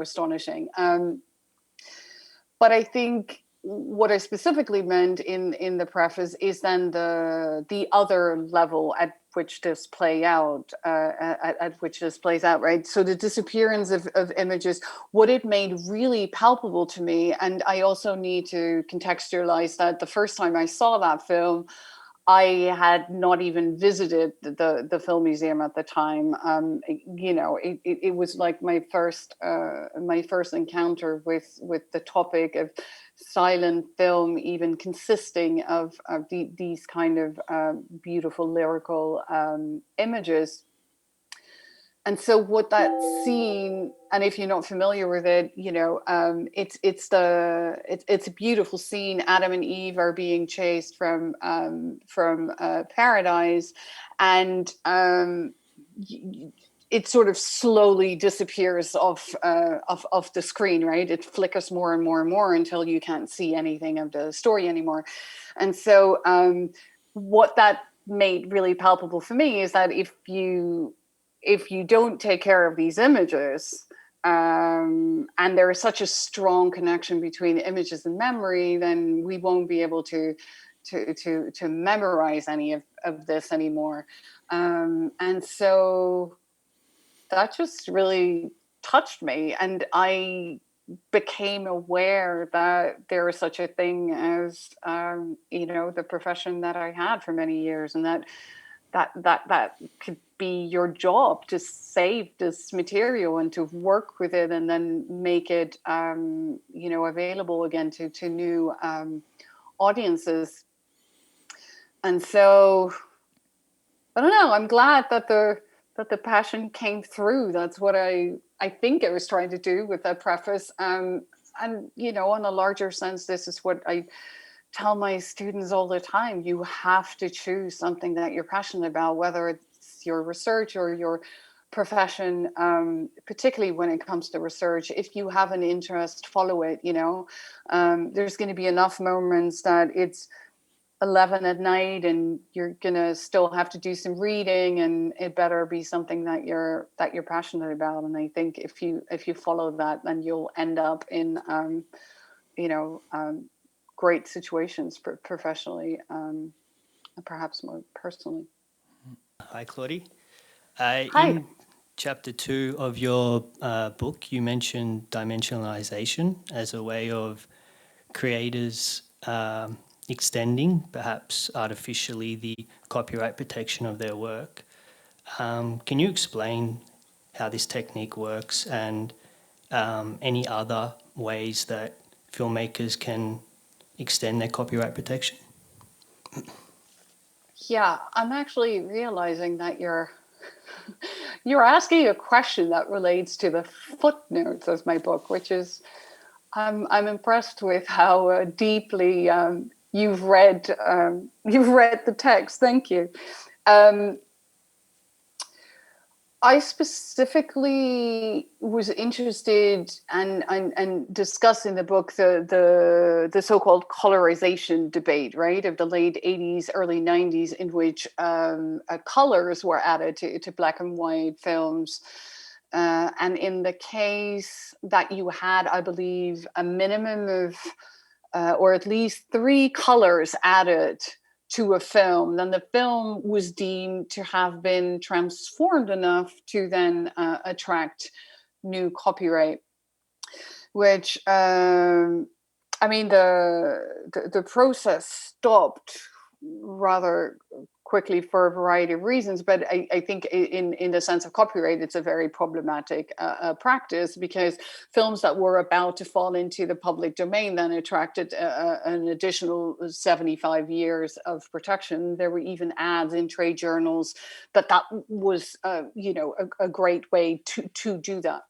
astonishing. But I think what I specifically meant in the preface is then the other level at which this plays out, right? So the disappearance of images, what it made really palpable to me, and I also need to contextualize that the first time I saw that film, I had not even visited the film museum at the time. It was like my first encounter with the topic of silent film, even consisting of these kind of beautiful lyrical images. And so what that scene, and if you're not familiar with it, it's a beautiful scene. Adam and Eve are being chased from paradise, and it sort of slowly disappears off the screen, right? It flickers more and more and more until you can't see anything of the story anymore. And so what that made really palpable for me is that if you don't take care of these images, and there is such a strong connection between images and memory, then we won't be able to memorize any of this anymore. And so that just really touched me, and I became aware that there is such a thing as the profession that I had for many years, and that could be your job, to save this material and to work with it and then make it available again to new audiences. And so I don't know, I'm glad that the passion came through. That's what I think I was trying to do with that preface. And on a larger sense, this is what I tell my students all the time. You have to choose something that you're passionate about, whether it's your research or your profession, particularly when it comes to research. If you have an interest, follow it. There's going to be enough moments that it's 11 at night and you're gonna still have to do some reading, and it better be something that you're passionate about. And I think if you follow that, then you'll end up in great situations professionally, and perhaps more personally. Hi, Claudy. Hi. In chapter 2 of your book, you mentioned dimensionalization as a way of creators extending, perhaps artificially, the copyright protection of their work. Can you explain how this technique works and any other ways that filmmakers can extend their copyright protection? Yeah, I'm actually realizing that you're asking a question that relates to the footnotes of my book, which is I'm impressed with how deeply you've read the text. Thank you. I specifically was interested and discuss in the book the so-called colorization debate, right, of the late 80s, early 90s, in which colors were added to black and white films. And in the case that you had, I believe, a minimum of, or at least 3 colors added to a film, then the film was deemed to have been transformed enough to then attract new copyright. Which, I mean, the process stopped rather quickly for a variety of reasons, but I think in the sense of copyright, it's a very problematic practice, because films that were about to fall into the public domain then attracted an additional 75 years of protection. There were even ads in trade journals that was a great way to do that.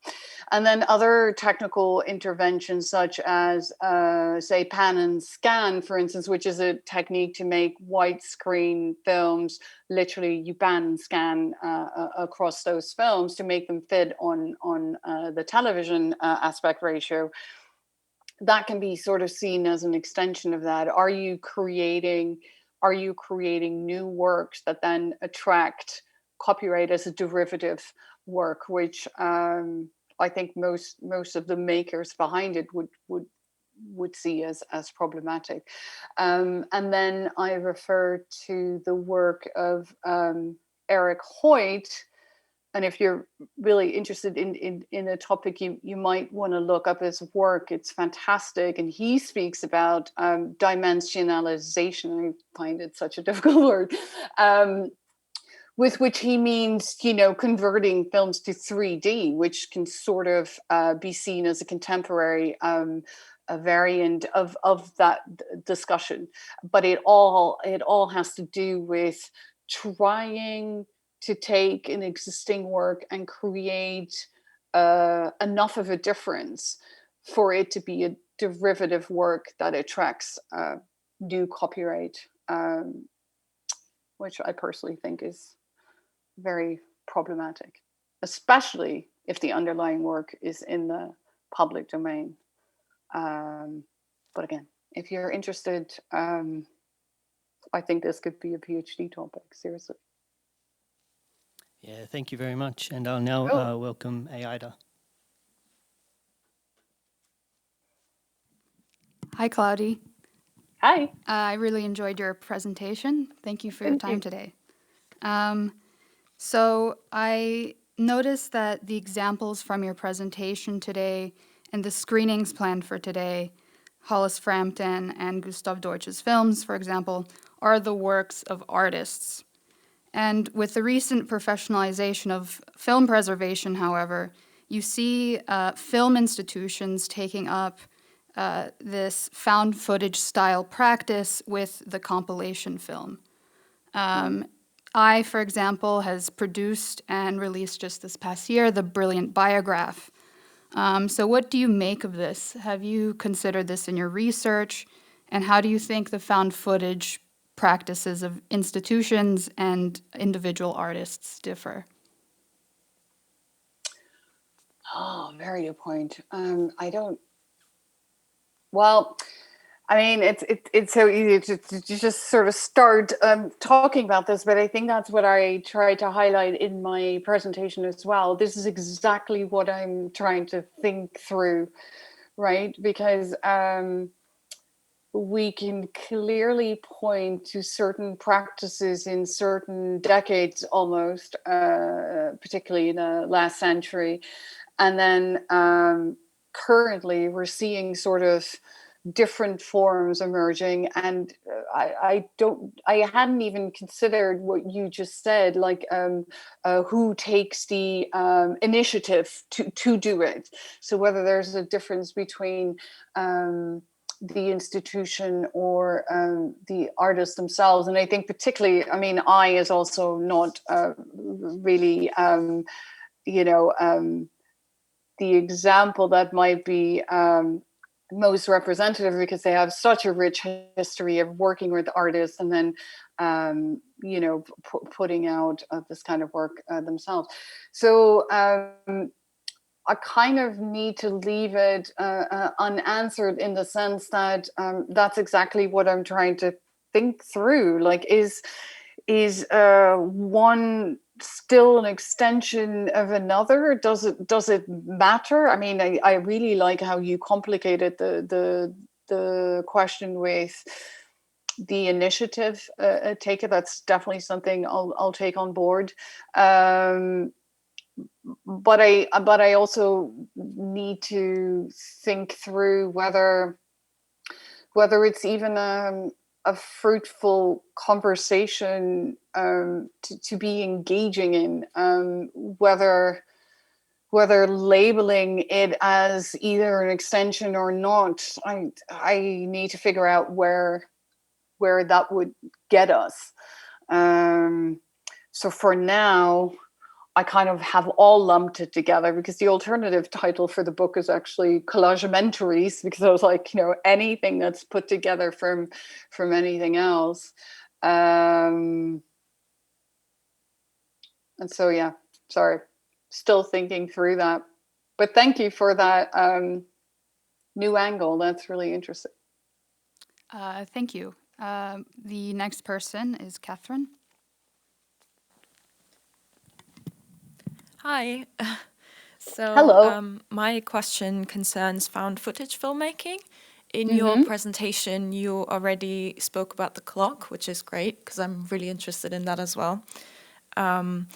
And then other technical interventions, such as, say, pan and scan, for instance, which is a technique to make widescreen films. Literally, you pan and scan across those films to make them fit on the television aspect ratio. That can be sort of seen as an extension of that. Are you creating new works that then attract copyright as a derivative work, which I think most of the makers behind it would see as problematic. And then I refer to the work of Eric Hoyt. And if you're really interested in a topic, you might want to look up his work. It's fantastic. And he speaks about dimensionalization. I find it such a difficult word. With which he means, converting films to 3D, which can sort of be seen as a contemporary a variant of that discussion. But it all has to do with trying to take an existing work and create enough of a difference for it to be a derivative work that attracts new copyright, which I personally think is very problematic, especially if the underlying work is in the public domain. But again, if you're interested, I think this could be a PhD topic, seriously. Yeah, thank you very much. And I'll now welcome Aida. Hi, Claudy. Hi. I really enjoyed your presentation. Thank you for your time today. So I noticed that the examples from your presentation today and the screenings planned for today, Hollis Frampton and Gustav Deutsch's films, for example, are the works of artists. And with the recent professionalization of film preservation, however, you see film institutions taking up this found footage style practice with the compilation film. I, for example, has produced and released just this past year the Brilliant Biograph. So what do you make of this? Have you considered this in your research? And how do you think the found footage practices of institutions and individual artists differ? Oh, very good point. I mean, it's so easy to just sort of start talking about this, but I think that's what I tried to highlight in my presentation as well. This is exactly what I'm trying to think through, right? Because we can clearly point to certain practices in certain decades almost, particularly in the last century. And then currently we're seeing sort of different forms emerging, and I hadn't even considered what you just said, like who takes the initiative to do it. So whether there's a difference between the institution or the artists themselves. And I think particularly, I mean, I is also not really, the example that might be most representative because they have such a rich history of working with artists and then putting out this kind of work themselves. So I kind of need to leave it unanswered in the sense that that's exactly what I'm trying to think through. Like, is one still an extension of another? Does it matter? I mean, I really like how you complicated the question with the initiative taker. That's definitely something I'll take on board. But I also need to think through whether it's even a fruitful conversation to be engaging in, whether labeling it as either an extension or not. I need to figure out where that would get us. So for now, I kind of have all lumped it together because the alternative title for the book is actually collegementaries, because I was like, anything that's put together from anything else. And so, yeah, sorry, still thinking through that. But thank you for that new angle. That's really interesting. Thank you. The next person is Catherine. Hi. So Hello. My question concerns found footage filmmaking. In your presentation, you already spoke about the clock, which is great because I'm really interested in that as well. And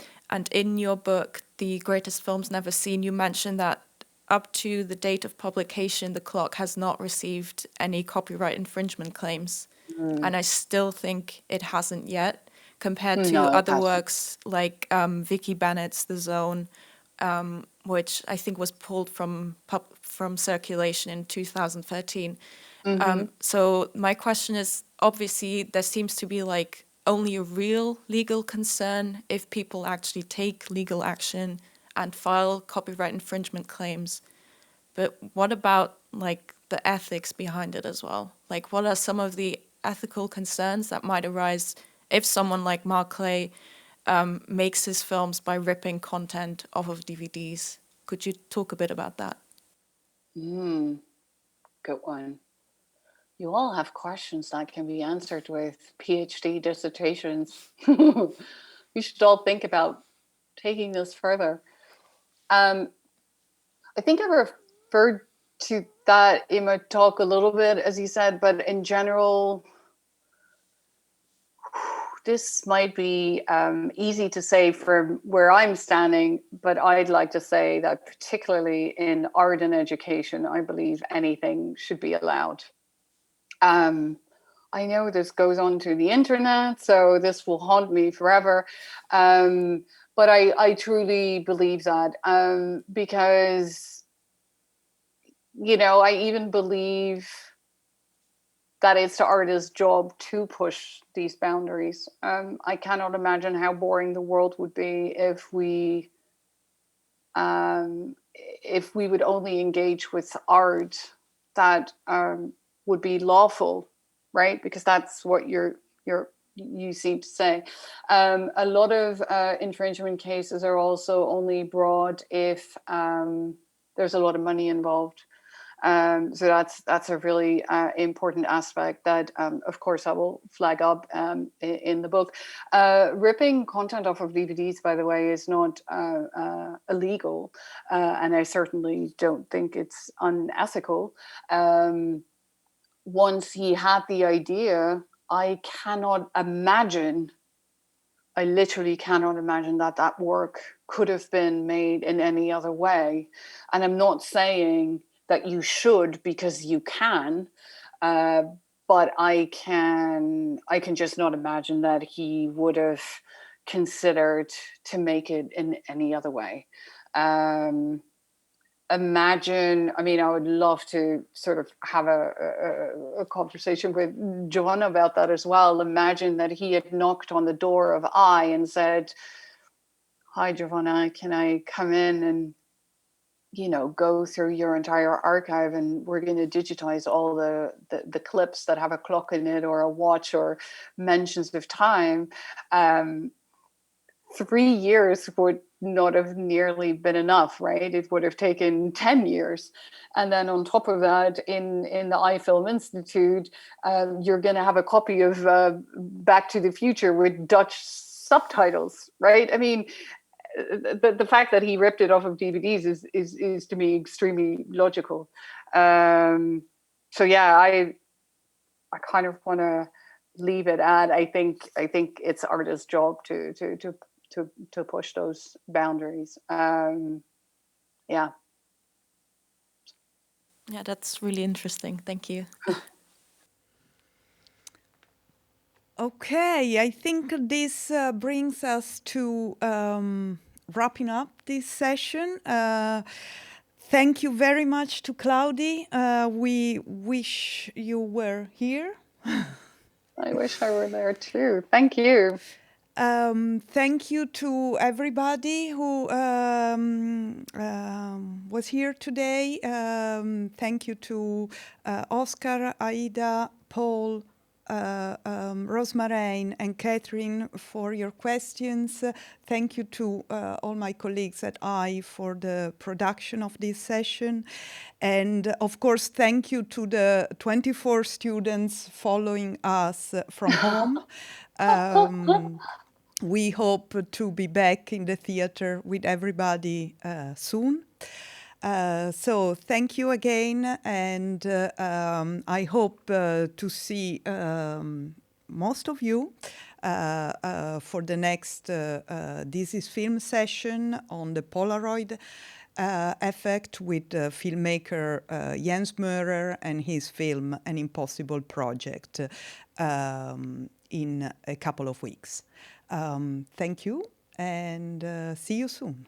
in your book, The Greatest Films Never Seen, you mentioned that up to the date of publication, the clock has not received any copyright infringement claims. And I still think it hasn't yet, compared to other works like Vicky Bennett's The Zone, which I think was pulled from circulation in 2013. So my question is, obviously there seems to be like only a real legal concern if people actually take legal action and file copyright infringement claims. But what about like the ethics behind it as well? Like, what are some of the ethical concerns that might arise if someone like Mark Clay makes his films by ripping content off of DVDs? Could you talk a bit about that? Good one. You all have questions that can be answered with PhD dissertations. We should all think about taking this further. I think I referred to that in my talk a little bit, as you said, but in general, this might be easy to say from where I'm standing, but I'd like to say that particularly in art and education, I believe anything should be allowed. I know this goes on to the internet, so this will haunt me forever. But I truly believe that because, I even believe that it's the artist's job to push these boundaries. I cannot imagine how boring the world would be if we would only engage with art that would be lawful, right? Because that's what you seem to say. A lot of infringement cases are also only brought if there's a lot of money involved. So that's a really important aspect that, of course, I will flag up in the book. Ripping content off of DVDs, by the way, is not illegal, and I certainly don't think it's unethical. Once he had the idea, I literally cannot imagine that work could have been made in any other way. And I'm not saying that you should, because you can, but I can just not imagine that he would have considered to make it in any other way. Imagine, I would love to sort of have a conversation with Joanna about that as well. Imagine that he had knocked on the door of I and said, "Hi, Joanna, can I come in and go through your entire archive and we're going to digitize all the clips that have a clock in it or a watch or mentions of time. 3 years would not have nearly been enough, right? It would have taken 10 years. And then on top of that, in the iFilm Institute, you're going to have a copy of Back to the Future with Dutch subtitles, right? I mean, the fact that he ripped it off of DVDs is to me extremely logical. So yeah, I kind of want to leave it at I think it's artists' job to push those boundaries. Yeah, that's really interesting. Thank you. Okay, I think this brings us to wrapping up this session. Thank you very much to Claudy. We wish you were here. I wish I were there too. Thank you. Thank you to everybody who was here today. Thank you to Oscar, Aida, Paul, Rosemary and Catherine for your questions. Thank you to all my colleagues at I for the production of this session. And of course, thank you to the 24 students following us from home. We hope to be back in the theater with everybody soon. So thank you again, and I hope to see most of you for the next This is Film session on the Polaroid effect with filmmaker Jens Møhrer and his film An Impossible Project in a couple of weeks. Thank you, and see you soon.